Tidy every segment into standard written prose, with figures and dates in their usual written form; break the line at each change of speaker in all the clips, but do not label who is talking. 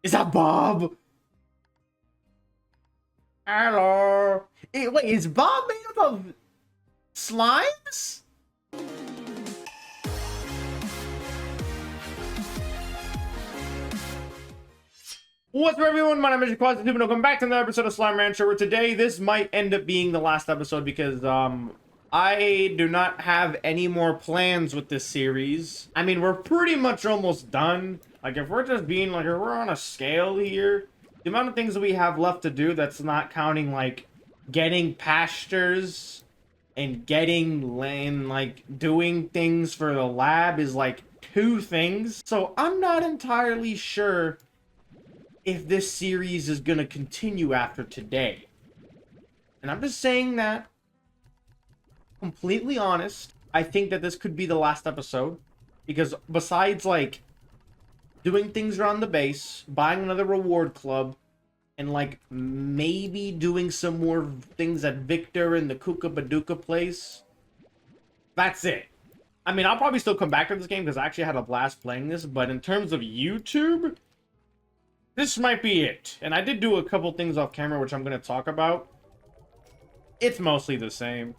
Is that Bob? Hello. Wait, is Bob made up of slimes? What's up, everyone? My name is Quasi and welcome back to another episode of Slime Rancher, where today this might end up being the last episode because I do not have any more plans with this series. I mean, we're pretty much almost done. Like, if we're just being like, if we're on a scale here, the amount of things that we have left to do, that's not counting like getting pastures and getting and like doing things for the lab, is like 2 things. So I'm not entirely sure if this series is gonna continue after today. And I'm just saying that completely honest. I think that this could be the last episode, because besides like doing things around the base, buying another reward club, and like maybe doing some more things at Victor and the Kuka Baduka place, that's it. I mean, I'll probably still come back to this game because I actually had a blast playing this, but in terms of YouTube, this might be it. And I did do a couple things off camera, which I'm going to talk about. It's mostly the same.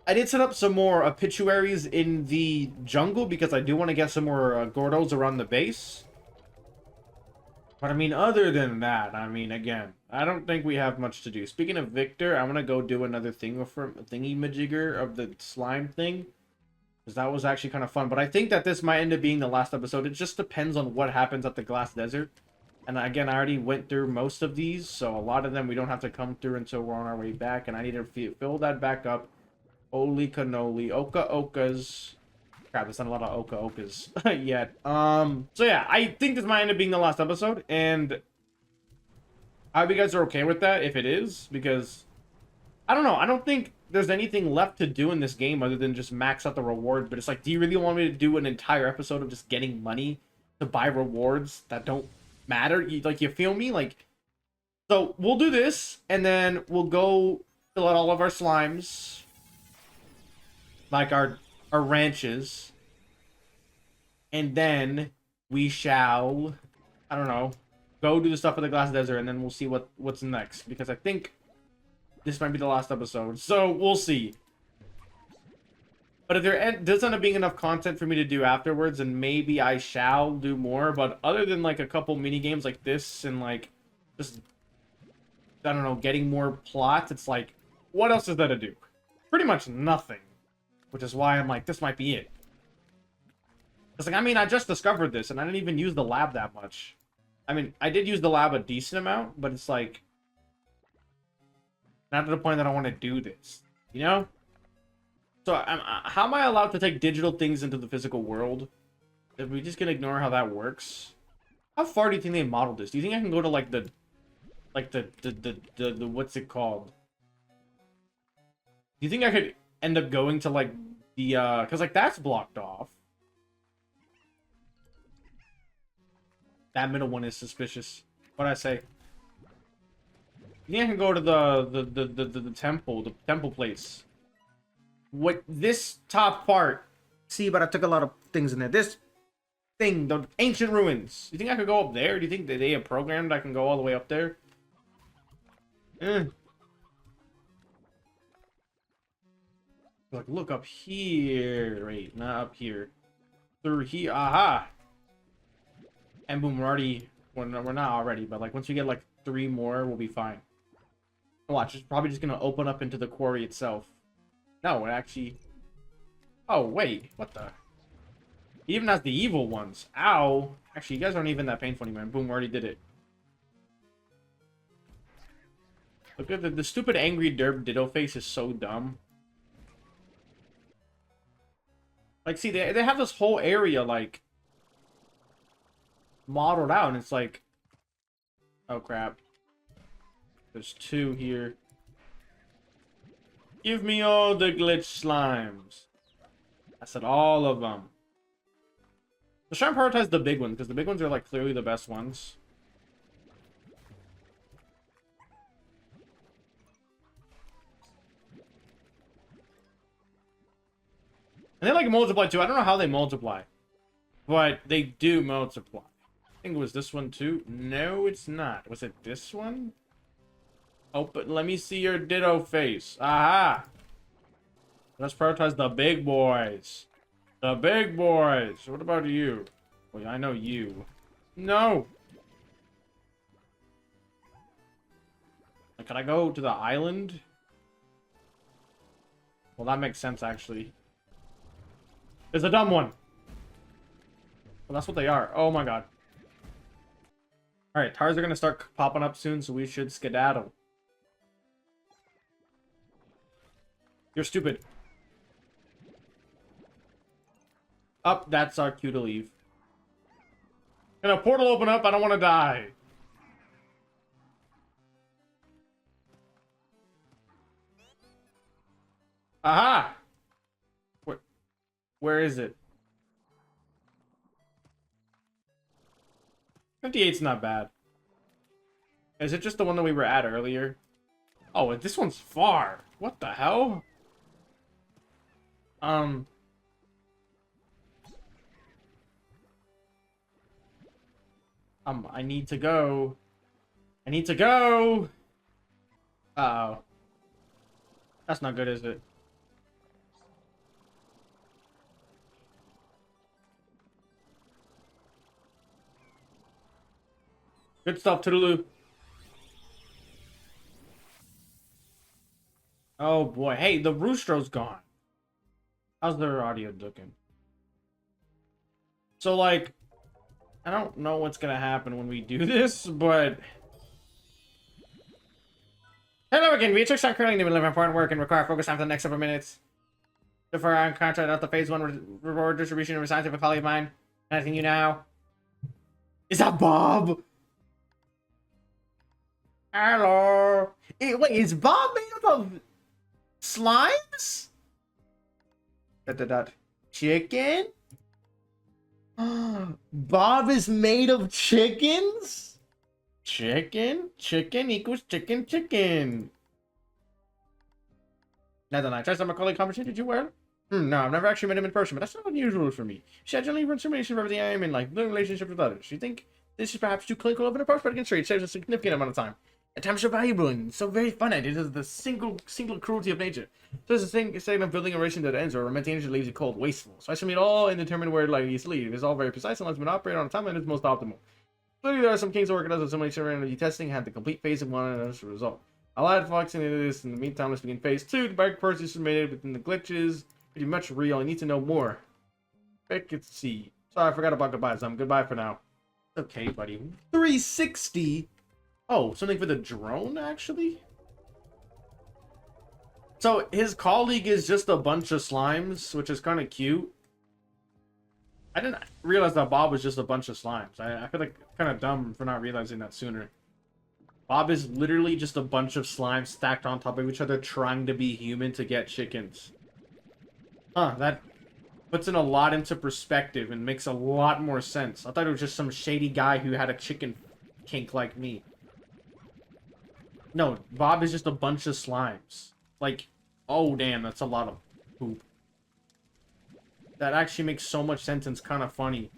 I did set up some more obituaries in the jungle because I do want to get some more Gordos around the base. But I mean, other than that, I mean, again, I don't think we have much to do. Speaking of Victor, I'm going to go do another thing for thingy-majigger of the slime thing, because that was actually kind of fun. But I think that this might end up being the last episode. It just depends on what happens at the Glass Desert. And again, I already went through most of these, so a lot of them we don't have to come through until we're on our way back. And I need to fill that back up. Holy cannoli. Oka Okas. Crap, there's not a lot of Oka Okas yet. So yeah, I think this might end up being the last episode. And I hope you guys are okay with that if it is. Because, I don't know. I don't think there's anything left to do in this game other than just max out the rewards. But it's like, do you really want me to do an entire episode of just getting money to buy rewards that don't matter? You feel me? Like, so we'll do this, and then we'll go fill out all of our slimes, like our ranches, and then we shall, I don't know, go do the stuff at the Glass Desert, and then we'll see what's next, because I think this might be the last episode, so we'll see. But if there does end up being enough content for me to do afterwards, and maybe I shall do more. But other than like a couple mini games like this and like just, I don't know, getting more plots, it's like, what else is there to do? Pretty much nothing. Which is why I'm like, this might be it. It's like, I mean, I just discovered this and I didn't even use the lab that much. I mean, I did use the lab a decent amount, but it's like, not to the point that I want to do this, you know? So, how am I allowed to take digital things into the physical world? If we just gonna ignore how that works? How far do you think they modeled this? Do you think I can go to like the what's it called? Do you think I could end up going to like the because like that's blocked off. That middle one is suspicious. What'd I say? You think I can go to the temple place? What, this top part? See, but I took a lot of things in there. This thing, the ancient ruins. You think I could go up there? Do you think that they have programmed I can go all the way up there? Like, look up here. Wait, not up here. Through here. Aha! And boom, we're already... we're not already, but like once we get like 3 more, we'll be fine. Watch, it's probably just gonna open up into the quarry itself. No, it actually... oh, wait. What the... it even has the evil ones. Ow. Actually, you guys aren't even that painful anymore. Boom, we already did it. Look at the stupid angry derp ditto face is so dumb. Like, see, they have this whole area, like, modeled out, and it's like... oh, crap. There's 2 here. Give me all the glitch slimes. I said all of them. Let's try and prioritize the big ones, because the big ones are like clearly the best ones. And they like multiply too. I don't know how they multiply, but they do multiply. think it was this one too. No, it's not. Was it this one? Oh, but let me see your ditto face. Aha! Let's prioritize the big boys. The big boys. What about you? Well, I know you. No! Can I go to the island? Well, that makes sense, actually. It's a dumb one. Well, that's what they are. Oh my god. Alright, tires are gonna start popping up soon, so we should skedaddle. You're stupid. Up, that's our cue to leave. Can a portal open up? I don't want to die. Aha! Where is it? 58's not bad. Is it just the one that we were at earlier? Oh, this one's far. What the hell? I need to go. I need to go. Uh-oh. That's not good, is it? Good stuff, Toodaloo. Oh boy. Hey, the Roostro's gone. How's their audio looking? So, like, I don't know what's gonna happen when we do this, but... Hello again, Beatrix. I'm currently in the middle of important work and require focus time for the next several minutes. Before I contract out the phase 1 reward distribution of a scientific colleague of mine. Anything you now? Is that Bob? Hello. Wait, is Bob made up of slimes? Chicken? Bob is made of chickens? Chicken? Chicken equals chicken chicken. Now then, I tried some Macaulay conversation. Did you wear it? No, I've never actually met him in person, but that's not unusual for me. She generally information for everything I am in, like the relationship with others. You think this is perhaps too clinical of an approach, but against her, it saves a significant amount of time. At times so valuable and so very finite. It is the single cruelty of nature. So there's a thing saying of building a relation that ends, or romantic energy leaves you cold, wasteful. So I submit all and determine where it likely to lead. It's all very precise and lets me operate on a timeline that's most optimal. Clearly, there are some kings organized with simulation energy testing, had the complete phase of one as a result. I'll add Fox into this. In the meantime, let's begin phase 2. The bike purchase is submitted within the glitches. Pretty much real. I need to know more. Let's see. Sorry, I forgot about goodbyes. Goodbye for now. Okay, buddy. 360. Oh, something for the drone, actually? So, his colleague is just a bunch of slimes, which is kind of cute. I didn't realize that Bob was just a bunch of slimes. I feel like kind of dumb for not realizing that sooner. Bob is literally just a bunch of slimes stacked on top of each other trying to be human to get chickens. Huh, that puts in a lot into perspective and makes a lot more sense. I thought it was just some shady guy who had a chicken kink like me. No, Bob is just a bunch of slimes. Like, oh damn, that's a lot of poop. That actually makes so much sense and it's kind of funny.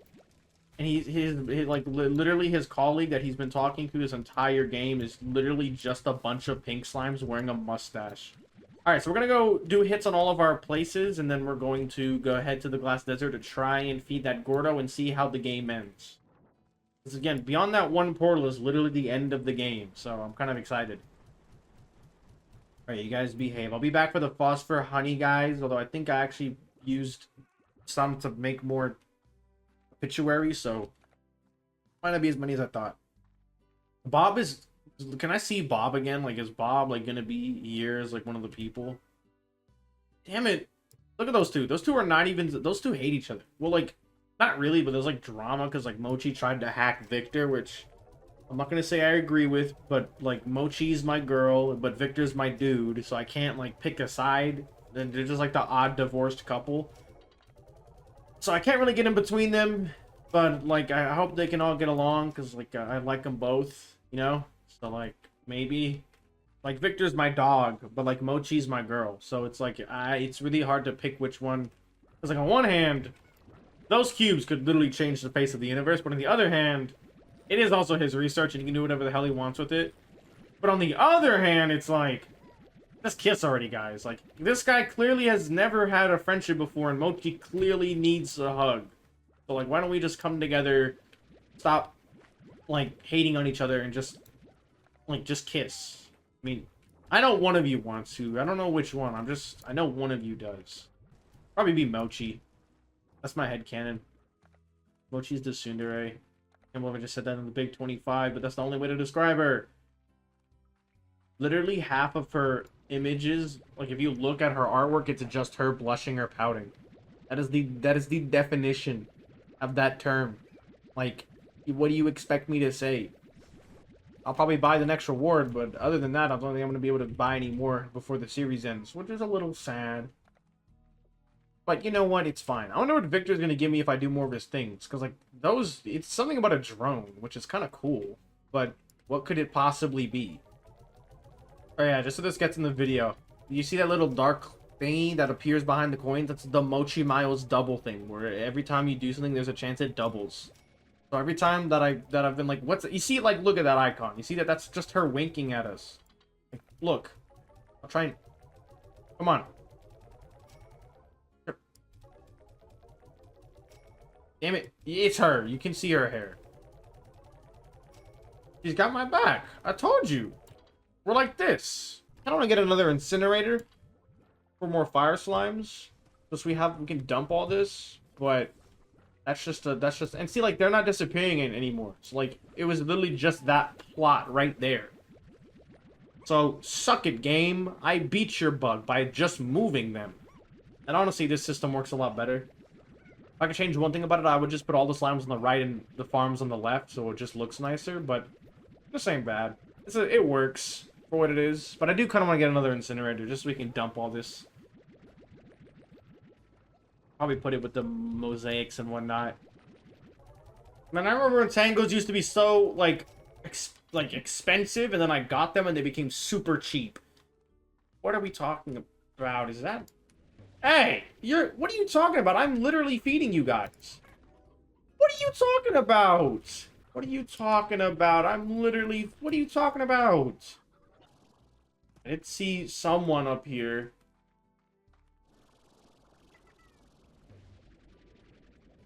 And his like literally his colleague that he's been talking to this entire game is literally just a bunch of pink slimes wearing a mustache. Alright, so we're gonna go do hits on all of our places, and then we're going to go ahead to the Glass Desert to try and feed that Gordo and see how the game ends. Because again, beyond that one portal is literally the end of the game, so I'm kind of excited. Alright, you guys behave. I'll be back for the phosphor honey, guys, although I think I actually used some to make more obituary, so might not be as many as I thought. Bob is... Can I see Bob again? Like, is Bob, like, gonna be here as, like, one of the people? Damn it. Look at those two. Those two are not even... Those two hate each other. Well, like, not really, but there's, like, drama because, like, Mochi tried to hack Victor, which I'm not gonna say I agree with, but, like, Mochi's my girl, but Victor's my dude, so I can't, like, pick a side. Then they're just, like, the odd divorced couple. So I can't really get in between them, but, like, I hope they can all get along because, like, I like them both, you know? So, like, maybe, like, Victor's my dog, but, like, Mochi's my girl. So it's, like, it's really hard to pick which one. Because, like, on one hand, those cubes could literally change the face of the universe, but on the other hand, it is also his research, and he can do whatever the hell he wants with it. But on the other hand, it's like, just kiss already, guys. Like, this guy clearly has never had a friendship before, and Mochi clearly needs a hug. So, like, why don't we just come together, stop, like, hating on each other, and just, like, just kiss. I mean, I know one of you wants to. I don't know which one. I know one of you does. Probably be Mochi. That's my headcanon. Mochi's the tsundere. I can't believe I just said that in the Big 25, but that's the only way to describe her. Literally half of her images, like if you look at her artwork, it's just her blushing or pouting. That is the definition of that term. Like, what do you expect me to say? I'll probably buy the next reward, but other than that, I don't think I'm going to be able to buy any more before the series ends, which is a little sad. But you know what? It's fine. I wonder what Victor's going to give me if I do more of his things. Because, like, it's something about a drone, which is kind of cool. But what could it possibly be? Oh yeah, just so this gets in the video. You see that little dark thingy that appears behind the coins? That's the Mochi Miles double thing, where every time you do something, there's a chance it doubles. So every time that I've been like, what's it? You see, like, look at that icon. You see that? That's just her winking at us. Like, look. I'll try and... Come on. Damn it. It's her. You can see her hair. She's got my back. I told you. We're like this. I don't want to get another incinerator for more fire slimes. Because we can dump all this, but that's just and see, like, they're not disappearing anymore. So, like, it was literally just that plot right there. So, suck it, game. I beat your bug by just moving them. And honestly, this system works a lot better. If I could change one thing about it, I would just put all the slimes on the right and the farms on the left, so it just looks nicer, but this ain't bad. It works for what it is, but I do kind of want to get another incinerator just so we can dump all this. Probably put it with the mosaics and whatnot. Man, I remember when tangos used to be so, like expensive, and then I got them and they became super cheap. What are we talking about? Is that... Hey! What are you talking about? I'm literally feeding you guys. What are you talking about? What are you talking about? What are you talking about? I did see someone up here.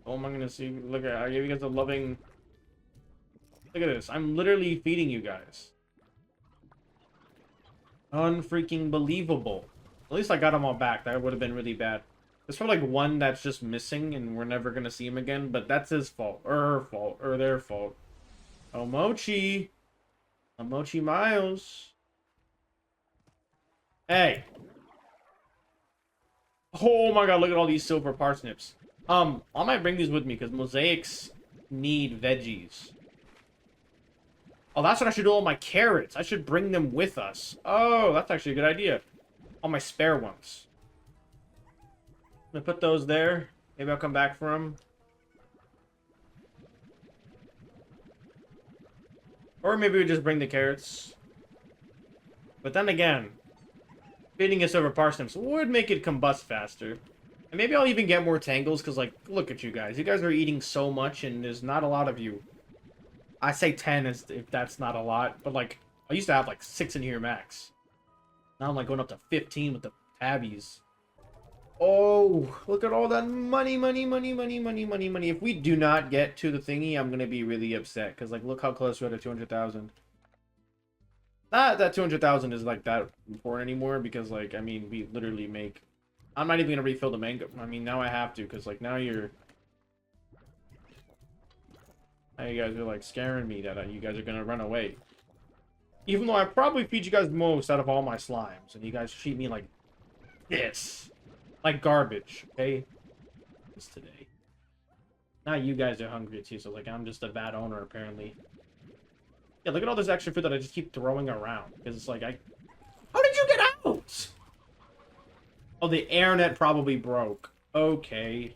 Oh, am I gonna see? Look at, I gave you guys a loving... Look at this. I'm literally feeding you guys. Unfreaking believable. At least I got them all back. That would have been really bad. There's probably like one that's just missing and we're never gonna see him again, but that's his fault. Or her fault. Or their fault. Oh, Mochi. Oh, Mochi Miles. Hey. Oh my god, look at all these silver parsnips. I might bring these with me because mosaics need veggies. Oh, that's what I should do with all my carrots. I should bring them with us. Oh, that's actually a good idea. All my spare ones. I'm gonna put those there. Maybe I'll come back for them. Or maybe we just bring the carrots. But then again, feeding us over parsnips would make it combust faster. And maybe I'll even get more tangles, because, like, look at you guys. You guys are eating so much, and there's not a lot of you. I say 10 as if that's not a lot, but, like, I used to have, like, 6 in here max. Now I'm, like, going up to 15 with the tabbies. Oh, look at all that money, money, money, money, money, money, money. If we do not get to the thingy, I'm going to be really upset, because, like, look how close we are to 200,000. Not that 200,000 is, like, that important anymore, because, like, I mean, we literally make... I'm not even going to refill the mango. I mean, now I have to, because, like, now you're... Now you guys are, like, scaring me that you guys are going to run away. Even though I probably feed you guys most out of all my slimes, and you guys treat me like this. Like garbage, okay? Just today. Now you guys are hungry, too, so, like, I'm just a bad owner, apparently. Yeah, look at all this extra food that I just keep throwing around, because it's like, How did you get out? Oh, the airnet probably broke. Okay.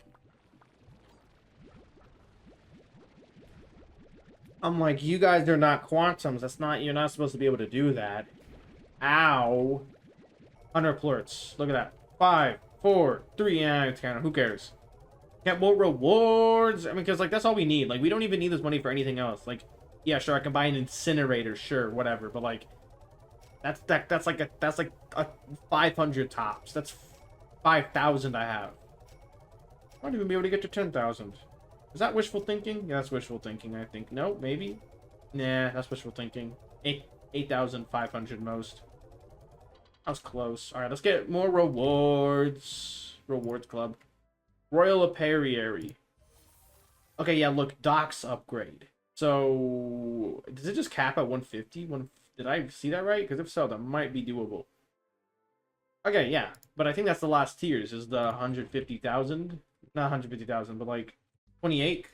I'm like, you guys are not quantums. That's not, you're not supposed to be able to do that. Ow. 100 plurts. Look at that. 5, 4, 3, it's kind of, who cares? Get more rewards. I mean, because, like, that's all we need. Like, we don't even need this money for anything else. Like, Yeah, sure, I can buy an incinerator, sure, whatever, but like that's like a 500 tops. That's 5,000 I have. I might even be able to get to 10,000. Is that wishful thinking? Yeah, that's wishful thinking, I think. No, maybe? Nah, that's wishful thinking. 8,500 most. That was close. Alright, let's get more rewards. Rewards club. Royal Apiary. Okay, yeah, look, docks upgrade. So, does it just cap at 150? Did I see that right? Because if so, that might be doable. Okay, yeah. But I think that's the last tiers, is the 150,000. Not 150,000, but like 28.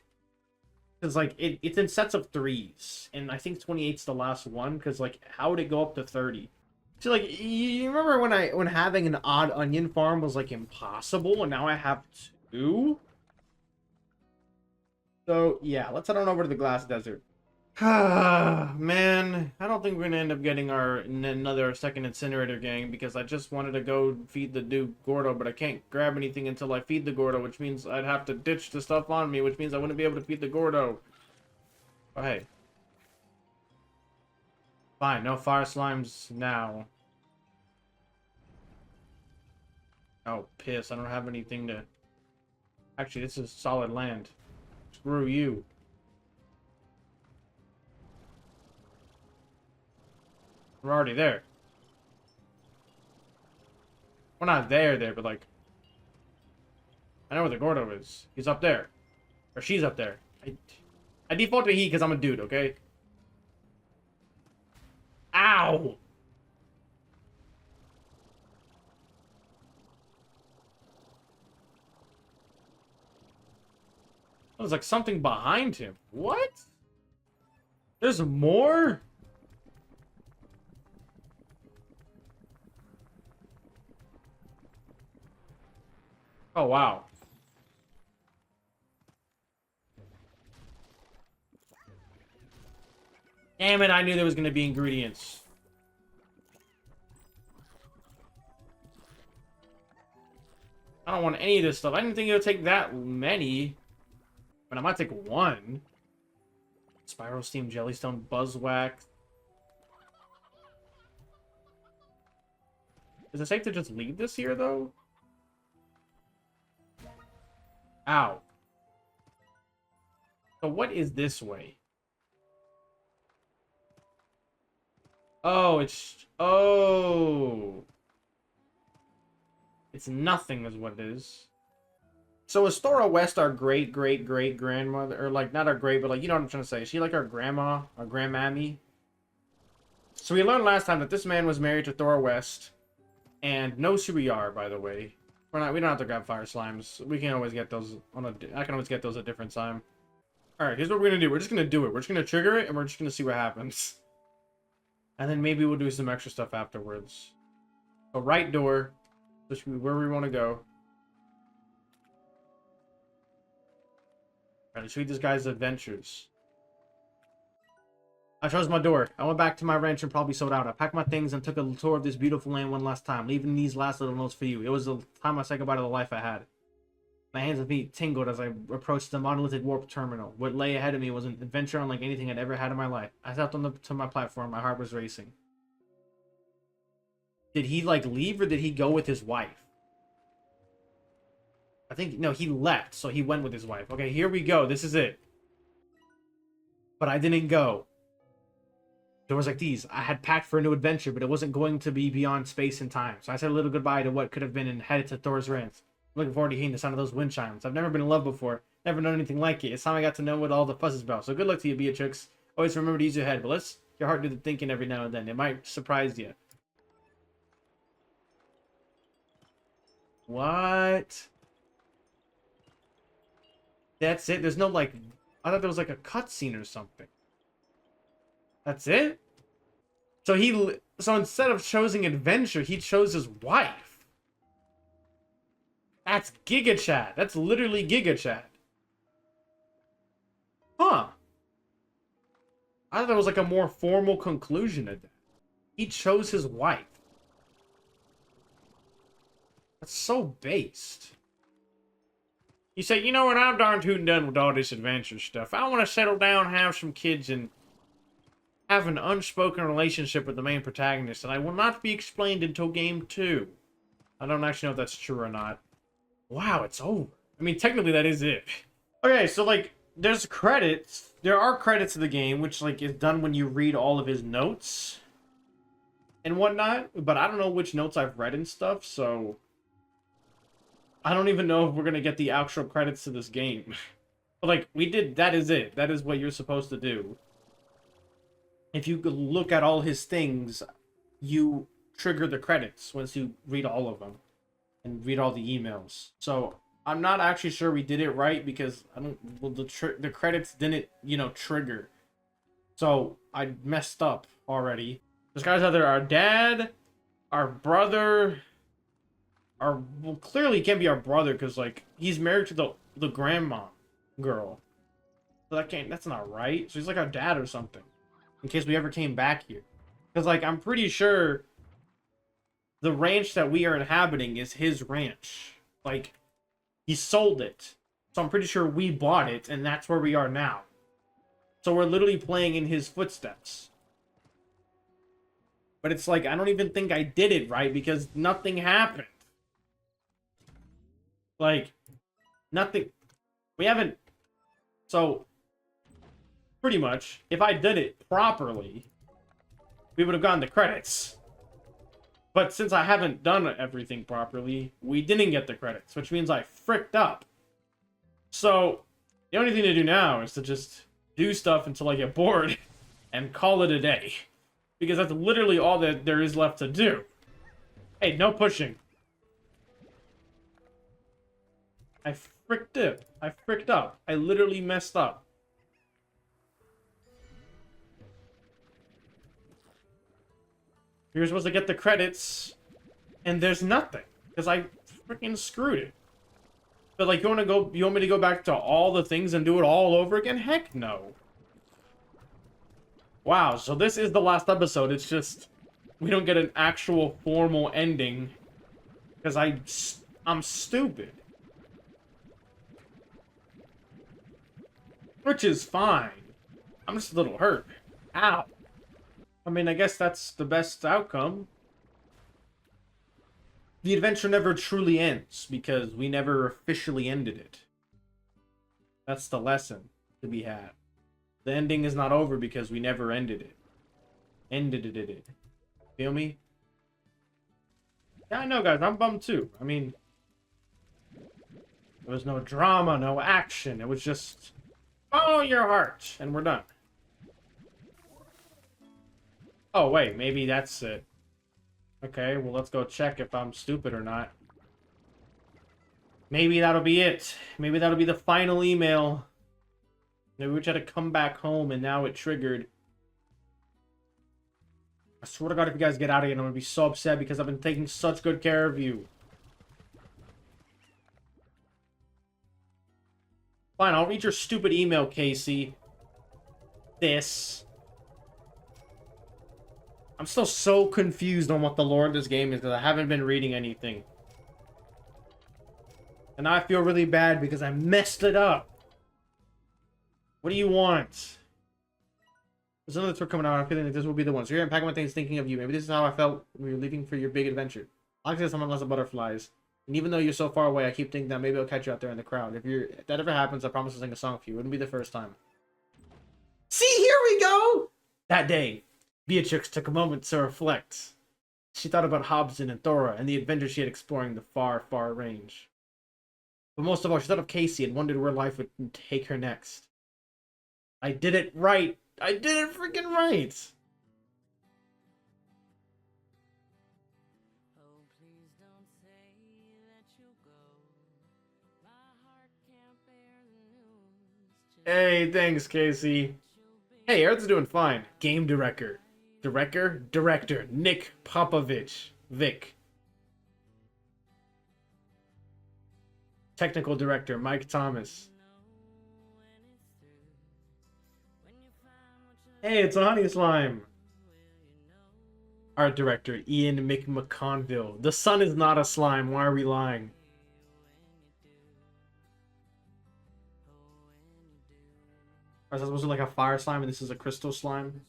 Because like it's in sets of threes. And I think 28's the last one, because like how would it go up to 30? So like you remember when having an odd onion farm was like impossible, and now I have two? So yeah, let's head on over to the Glass Desert. Man, I don't think we're gonna end up getting another second incinerator gang, because I just wanted to go feed the dude Gordo, but I can't grab anything until I feed the Gordo, which means I'd have to ditch the stuff on me, which means I wouldn't be able to feed the Gordo. But hey. Fine, no fire slimes now. Oh, piss, I don't have anything to... Actually, this is solid land. Screw you. We're already there. We're not there, but like... I know where the Gordo is. He's up there. Or she's up there. I default to he because I'm a dude, okay? Ow! There's like something behind him. What? There's more? Oh, wow. Damn it, I knew there was going to be ingredients. I don't want any of this stuff. I didn't think it would take that many. But I might take one. Spiral Steam, Jellystone, Buzzwax. Is it safe to just leave this here, though? Ow. So what is this way? Oh, it's... Oh. It's nothing is what it is. So is Thora West our great-great-great-grandmother? Or, like, not our great, but, like, you know what I'm trying to say. Is she, like, our grandma? Our grandmammy? So we learned last time that this man was married to Thora West. And knows who we are, by the way. We don't have to grab fire slimes. We can always get those on a... I can always get those a different time. Alright, here's what we're gonna do. We're just gonna do it. We're just gonna trigger it, and we're just gonna see what happens. And then maybe we'll do some extra stuff afterwards. So right door. Just where we want to go. Alright, let's read this guy's adventures. I chose my door. I went back to my ranch and probably sold out. I packed my things and took a tour of this beautiful land one last time, leaving these last little notes for you. It was the time I said goodbye to the life I had. My hands and feet tingled as I approached the monolithic warp terminal. What lay ahead of me was an adventure unlike anything I'd ever had in my life. I stepped to my platform. My heart was racing. Did he, like, leave, or did he go with his wife? I think, no, he left, so he went with his wife. Okay, here we go. This is it. But I didn't go. Doors like these. I had packed for a new adventure, but it wasn't going to be beyond space and time. So I said a little goodbye to what could have been and headed to Thor's Ranch. Looking forward to hearing the sound of those wind chimes. I've never been in love before. Never known anything like it. It's time I got to know what all the fuss is about. So good luck to you, Beatrix. Always remember to use your head, but let's your heart do the thinking every now and then. It might surprise you. What? That's it? There's no, like... I thought there was, like, a cutscene or something. That's it? So so instead of choosing adventure, he chose his wife. That's Giga Chat. That's literally Giga Chat. Huh. I thought there was like a more formal conclusion to that. He chose his wife. That's so based. You say, you know what, I'm darn tootin' done with all this adventure stuff. I want to settle down, have some kids, and have an unspoken relationship with the main protagonist, and I will not be explained until game 2. I don't actually know if that's true or not. Wow, it's over. I mean, technically that is it. Okay, so like, there's credits. There are credits to the game, which like is done when you read all of his notes and whatnot. But I don't know which notes I've read and stuff, so I don't even know if we're gonna get the actual credits to this game. But like, we did. That is it. That is what you're supposed to do. If you look at all his things, you trigger the credits once you read all of them and read all the emails. So I'm not actually sure we did it right because I don't. Well, the credits didn't, trigger. So I messed up already. This guy's either our dad, our brother, well, clearly he can't be our brother because like he's married to the grandma girl. So that's not right. So he's like our dad or something. In case we ever came back here. Because like I'm pretty sure the ranch that we are inhabiting is his ranch. Like, he sold it. So I'm pretty sure we bought it, and that's where we are now. So we're literally playing in his footsteps. But it's like, I don't even think I did it right, because nothing happened. Like, nothing. We haven't... So, pretty much, if I did it properly, we would have gotten the credits. But since I haven't done everything properly, we didn't get the credits, which means I fricked up. So, the only thing to do now is to just do stuff until I get bored and call it a day. Because that's literally all that there is left to do. Hey, no pushing. I fricked it. I fricked up. I literally messed up. You're supposed to get the credits, and there's nothing, because I freaking screwed it. But like, you want me to go back to all the things and do it all over again? Heck no. Wow, so this is the last episode. It's just, we don't get an actual formal ending, because I'm stupid. Which is fine. I'm just a little hurt. Ow. I mean, I guess that's the best outcome. The adventure never truly ends, because we never officially ended it. That's the lesson to be had. The ending is not over because we never ended it. Ended it. Feel me? Yeah, I know, guys. I'm bummed too. I mean, there was no drama, no action. It was just, follow your heart, and we're done. Oh, wait, maybe that's it. Okay, well, let's go check if I'm stupid or not. Maybe that'll be it. Maybe that'll be the final email. Maybe we tried to come back home and now it triggered. I swear to God, if you guys get out of here, I'm gonna be so upset because I've been taking such good care of you. Fine, I'll read your stupid email, Casey. This. I'm still so confused on what the lore of this game is because I haven't been reading anything. And now I feel really bad because I messed it up. What do you want? There's another tour coming out. I'm feeling like this will be the one. So you're unpacking my things thinking of you. Maybe this is how I felt when you were leaving for your big adventure. I like to someone loves the butterflies. And even though you're so far away, I keep thinking that maybe I'll catch you out there in the crowd. If that ever happens, I promise to sing a song for you. It wouldn't be the first time. See, here we go! That day, Beatrix took a moment to reflect. She thought about Hobson and Thora and the adventures she had exploring the far, far range. But most of all, she thought of Casey and wondered where life would take her next. I did it right. I did it freaking right.
Oh, please don't say that you'll go. My heart can't bear the news.
Hey, thanks, Casey. Hey, Earth's doing fine. Game director. Director. Nick Popovich. Vic. Technical director, Mike Thomas. Hey, it's a honey slime. Art director, Ian McMcConville. The sun is not a slime. Why are we lying? Or is that supposed to be like a fire slime and this is a crystal slime?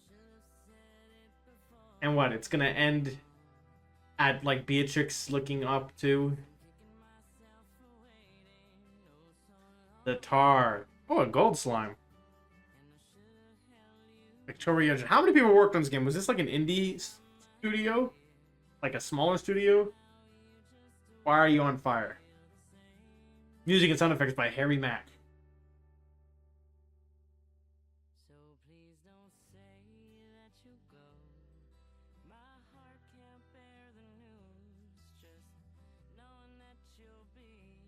And what? It's gonna end at like Beatrix looking up to the tar. Oh, a gold slime. Victoria. How many people worked on this game? Was this like an indie studio? Like a smaller studio? Why Are You on Fire? Music and sound effects by Harry Mack.
So please don't say that you'll go. My heart can't bear the news. Just knowing that you'll be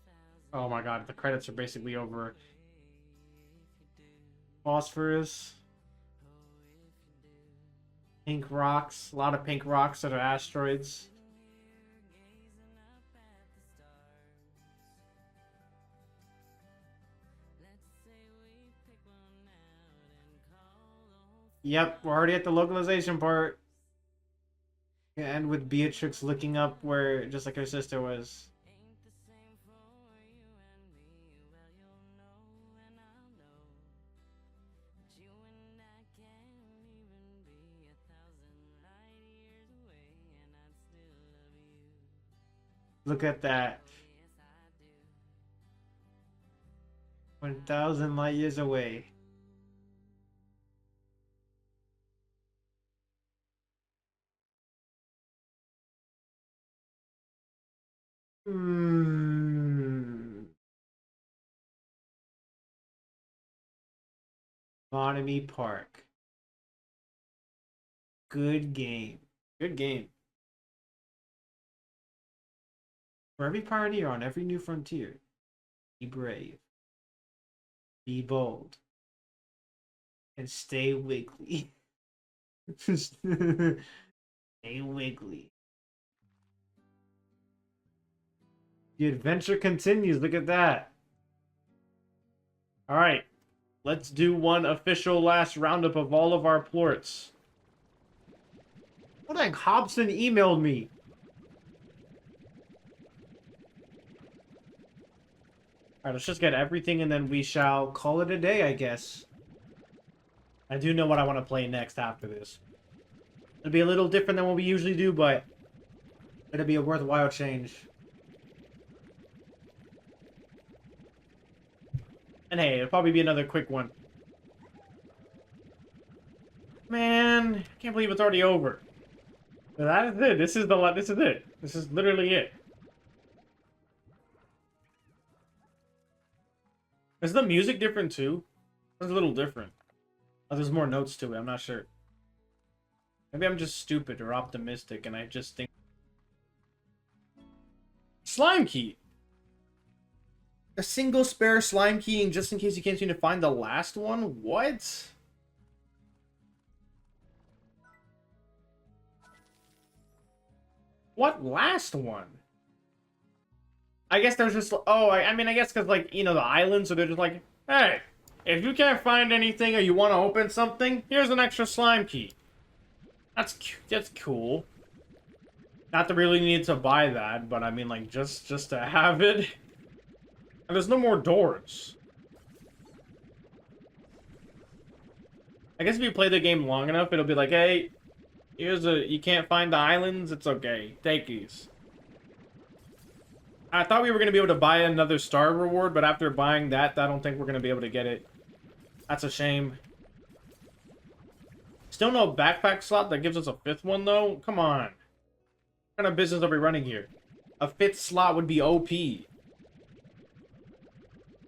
1,000
Oh my god, the credits are basically over.
if you do.
Phosphorus. Pink rocks. A lot of pink rocks that are asteroids.
Gazing up at the stars. Let's say we pick one out and call the whole
Yep, we're already at the localization part. Gonna end with Beatrix looking up where, just like her sister was.
ain't the same for you and me. Well, you'll know and I'll know that you and I can't even be 1,000 light years away, and I'd still love you.
Look at that.
Yes, I do.
1,000 light years away. Bonamy Park. Good game. Good game. For every pioneer on every new frontier, be brave, be bold, and stay wiggly. Stay wiggly. The adventure continues. Look at that. All right. Let's do one official last roundup of all of our plorts. What the heck? Hobson emailed me. Alright, let's just get everything and then we shall call it a day, I guess. I do know what I want to play next after this. It'll be a little different than what we usually do, but it'll be a worthwhile change. And hey, it'll probably be another quick one. Man, I can't believe it's already over. But that is it. This is it. This is literally it. Is the music different too? It's a little different. Oh, there's more notes to it. I'm not sure. Maybe I'm just stupid or optimistic and I just think... Slime key! A single spare slime key, and just in case you can't seem to find the last one? What? What last one? I guess there's just... Oh, I mean, I guess because, like, you know, the island, so they're just like, hey, if you can't find anything or you want to open something, here's an extra slime key. That's cool. Not to really need to buy that, but I mean, like, just to have it. And there's no more doors. I guess if you play the game long enough, it'll be like, hey, you can't find the islands, it's okay. Take these. I thought we were going to be able to buy another star reward, but after buying that, I don't think we're going to be able to get it. That's a shame. Still no backpack slot that gives us a 5th one, though? Come on. What kind of business are we running here? A 5th slot would be OP.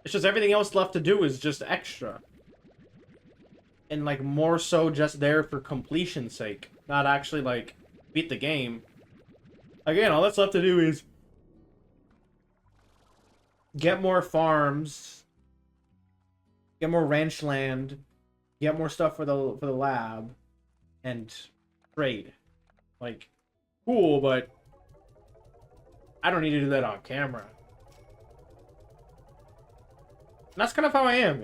It's just everything else left to do is just extra. And, like, more so just there for completion's sake. Not actually, like, beat the game. Again, all that's left to do is get more farms, get more ranch land, get more stuff for the lab, and trade. Like, cool, but I don't need to do that on camera. And that's kind of how I am.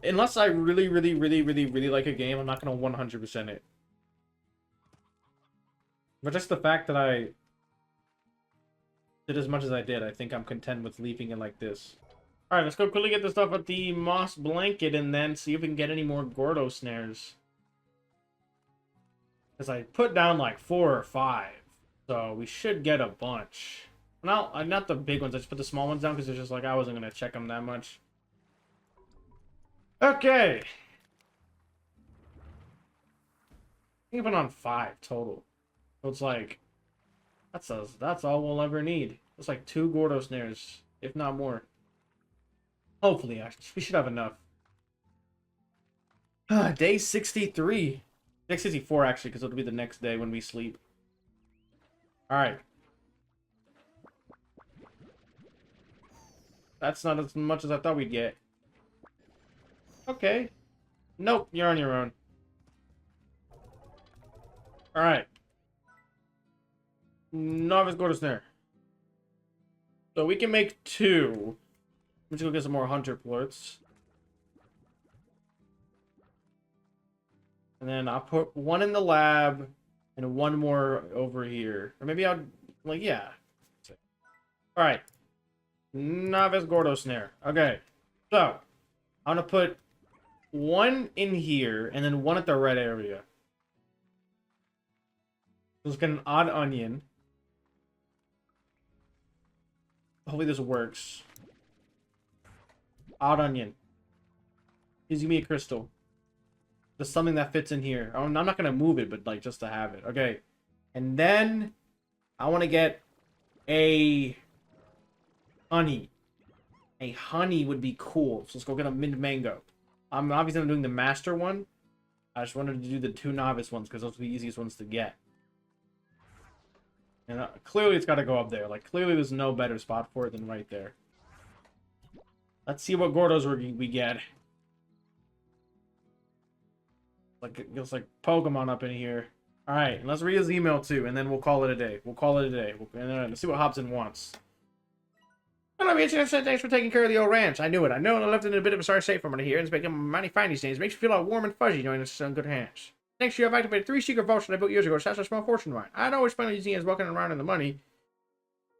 Unless I really like a game, I'm not gonna 100% it. But just the fact that I did as much as I did, I think I'm content with leaving it like this. Alright, let's go quickly get the stuff at the moss blanket and then see if we can get any more Gordo snares. Because I put down like 4 or 5. So we should get a bunch. No, not the big ones. I just put the small ones down because it's just like I wasn't going to check them that much. Okay. I think I put on 5 total. So it's like, that's all we'll ever need. It's like 2 Gordo snares, if not more. Hopefully, actually. We should have enough. Day 63. Day 64, actually, because it'll be the next day when we sleep. Alright. That's not as much as I thought we'd get. Okay. Nope, you're on your own. Alright. Novice Gordo snare. So we can make 2. Let's go get some more hunter plorts. And then I'll put 1 in the lab and 1 more over here. Or maybe I'll, like, yeah. Alright. Novice Gordo snare. Okay. So, I'm going to put 1 in here and then 1 at the red area. Let's get an odd onion. Hopefully this works. Odd onion. Please give me a crystal. Just something that fits in here. I'm not gonna move it, but like just to have it. Okay. And then I want to get a honey. A honey would be cool. So let's go get a mint mango. I'm obviously doing the master one. I just wanted to do the 2 novice ones because those are the easiest ones to get. And clearly it's got to go up there. Like, clearly there's no better spot for it than right there. Let's see what Gordos we get. Like, it's like Pokemon up in here. Alright, let's read his email too, and then we'll call it a day. We'll call it a day. And then let's see what Hobson wants. Hello, Mitch. Thanks for taking care of the old ranch. I knew it. I know I left it in a bit of a sorry state for a minute here, and it's become mighty fine these days. It makes you feel all warm and fuzzy knowing it's in good hands. Thanks, you have activated 3 secret vaults that I built years ago. That's a small fortune of mine. I'd always plan on using it as walking around in the money.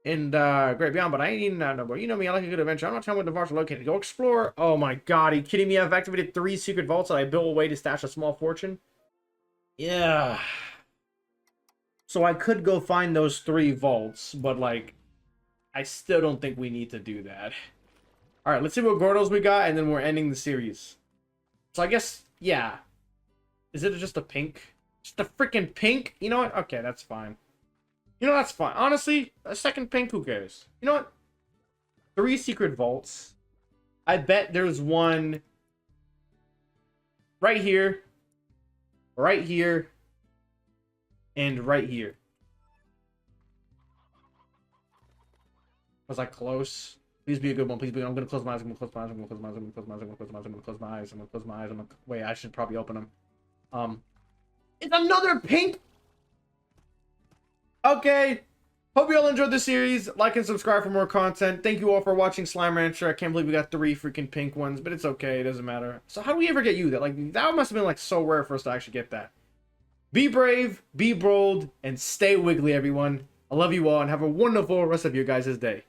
And, Great Beyond, but I ain't eating that no more. You know me, I like a good adventure. I'm not telling where the vaults are located. Go explore. Oh my god, are you kidding me? I've activated 3 secret vaults that I built away to stash a small fortune? Yeah. So I could go find those 3 vaults, but, like, I still don't think we need to do that. Alright, let's see what Gordos we got, and then we're ending the series. So I guess, yeah. Is it just a pink? Just a freaking pink? You know what? Okay, that's fine. You know, that's fine. Honestly, a second pink, who cares? You know what? 3 secret vaults. I bet there's one right here, and right here. Was I close? Please be a good one. Please be. I'm gonna close my eyes. I'm gonna close my eyes. I'm gonna close my eyes. I'm gonna close my eyes. I'm gonna close my eyes. I'm gonna close my eyes. I'm gonna close my eyes. I'm gonna wait. I should probably open them. It's another pink. Okay. Hope you all enjoyed the series. Like and subscribe for more content. Thank you all for watching Slime Rancher. I can't believe we got 3 freaking pink ones, but it's okay. It doesn't matter. So how do we ever get you that? Like, that must have been like so rare for us to actually get that. Be brave, be bold, and stay wiggly, everyone. I love you all, and have a wonderful rest of your guys' day.